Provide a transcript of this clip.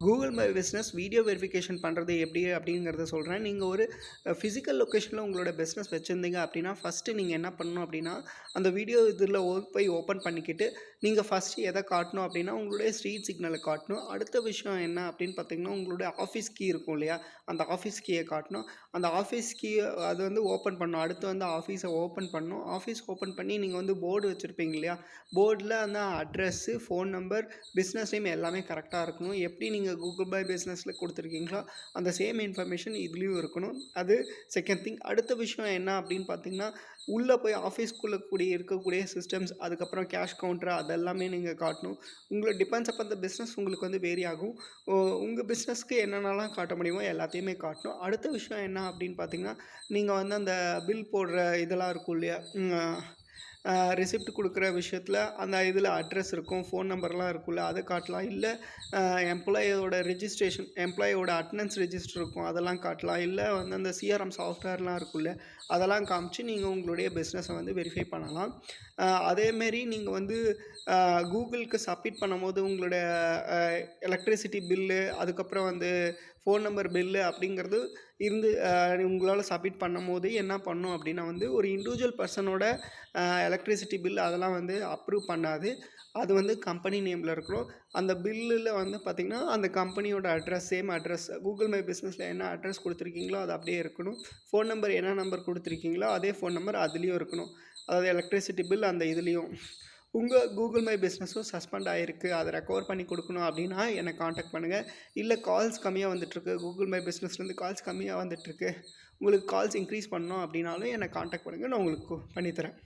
Google my business video verification பண்ணுறது எப்படி அப்படிங்கிறத சொல்கிறேன். நீங்கள் ஒரு ஃபிசிக்கல் லொக்கேஷனில் உங்களோட பிஸ்னஸ் வச்சுருந்தீங்க அப்படின்னா, ஃபஸ்ட்டு நீங்கள் என்ன பண்ணணும் அப்படின்னா, அந்த வீடியோ இதில் போய் ஓப்பன் பண்ணிக்கிட்டு, நீங்கள் ஃபஸ்ட்டு எதை காட்டணும் அப்படின்னா, உங்களுடைய ஸ்ட்ரீட் சிக்னலை காட்டணும். அடுத்த விஷயம் என்ன அப்படின்னு பார்த்தீங்கன்னா, உங்களுடைய ஆஃபீஸ் கீ இருக்கும் இல்லையா? அந்த ஆஃபீஸ் கீயை காட்டணும். அந்த ஆஃபீஸ் கீ அது வந்து ஓப்பன் பண்ணணும். அடுத்து வந்து ஆஃபீஸை ஓப்பன் பண்ணணும். ஆஃபீஸ் ஓப்பன் பண்ணி நீங்கள் வந்து போர்டு வச்சுருப்பீங்க இல்லையா? போர்டில் அந்த address, phone number, business name எல்லாமே கரெக்டாக இருக்கணும். எப்படி நீங்கள் கூகுள் பை பிஸ்னஸில் கொடுத்துருக்கீங்களோ அந்த சேம் இன்ஃபர்மேஷன் இதுலேயும் இருக்கணும். அது செகண்ட் திங். அடுத்த விஷயம் என்ன அப்படின்னு பார்த்தீங்கன்னா, உள்ளே போய் ஆஃபீஸ்க்குள்ளே இருக்கக்கூடிய சிஸ்டம்ஸ், அதுக்கப்புறம் கேஷ் கவுண்டர் அதெல்லாமே நீங்கள் காட்டணும். உங்களுக்கு டிபெண்ட்ஸ் அப்பான் த பிஸ்னஸ் உங்களுக்கு வந்து வேரி ஆகும். உங்கள் பிஸ்னஸ்க்கு என்னென்னலாம் காட்ட முடியுமோ எல்லாத்தையுமே காட்டணும். அடுத்த விஷயம் என்ன அப்படின்னு பார்த்தீங்கன்னா, நீங்கள் வந்து அந்த பில் போடுற இதெல்லாம் இருக்கும் இல்லையா? ரெசிப்ட் கொடுக்குற விஷயத்தில் அந்த இதில் அட்ரஸ் இருக்கும், ஃபோன் நம்பர்லாம் இருக்குல்ல, அதை காட்டலாம். இல்லை எம்ப்ளாயியோட ரெஜிஸ்ட்ரேஷன், எம்ப்ளாயியோட அட்டெண்டன்ஸ் ரெஜிஸ்டர் இருக்கும், அதெல்லாம் காட்டலாம். இல்லை வந்து அந்த சிஆர்எம் சாஃப்ட்வேர்லாம் இருக்குல்ல, அதெல்லாம் காமிச்சு நீங்கள் உங்களுடைய பிஸ்னஸை வந்து வெரிஃபை பண்ணலாம். அதேமாரி நீங்கள் வந்து கூகுளுக்கு சப்மிட் பண்ணும்போது உங்களுடைய எலக்ட்ரிசிட்டி பில்லு, அதுக்கப்புறம் வந்து ஃபோன் நம்பர் பில்லு அப்படிங்கிறது இருந்து உங்களால் சப்மிட் பண்ணும்போது என்ன பண்ணணும் அப்படின்னா வந்து, ஒரு இண்டிவிஜுவல் பர்சனோட எலக்ட்ரிசிட்டி பில் அதெல்லாம் வந்து அப்ரூவ் பண்ணாது. அது வந்து கம்பெனி நேமில் இருக்கணும். அந்த பில்லில் வந்து பார்த்திங்கன்னா, அந்த கம்பெனியோட address, same address, Google my பிஸ்னஸில் என்ன அட்ரஸ் கொடுத்துருக்கீங்களோ அது அப்படியே இருக்கணும். ஃபோன் நம்பர் என்ன நம்பர் கொடுத்துருக்கீங்களோ அதே ஃபோன் நம்பர் அதுலேயும் இருக்கணும். அதாவது எலக்ட்ரிசிட்டி பில் அந்த இதுலேயும். உங்கள் கூகுள் மை பிஸ்னஸும் சஸ்பெண்ட் ஆகிருக்கு, அதை ரெக்கவர் பண்ணி கொடுக்கணும் அப்படின்னா என்னை காண்டாக்ட் பண்ணுங்கள். இல்லை கால்ஸ் கம்மியாக வந்துட்டுருக்கு, கூகுள் மை பிஸ்னஸ்லேருந்து கால்ஸ் கம்மியாக வந்துட்டுருக்கு, உங்களுக்கு கால்ஸ் இன்க்ரீஸ் பண்ணணும் அப்படின்னாலும் என்னை காண்டாக்ட் பண்ணுங்கள், நான் உங்களுக்கு பண்ணித்தரேன்.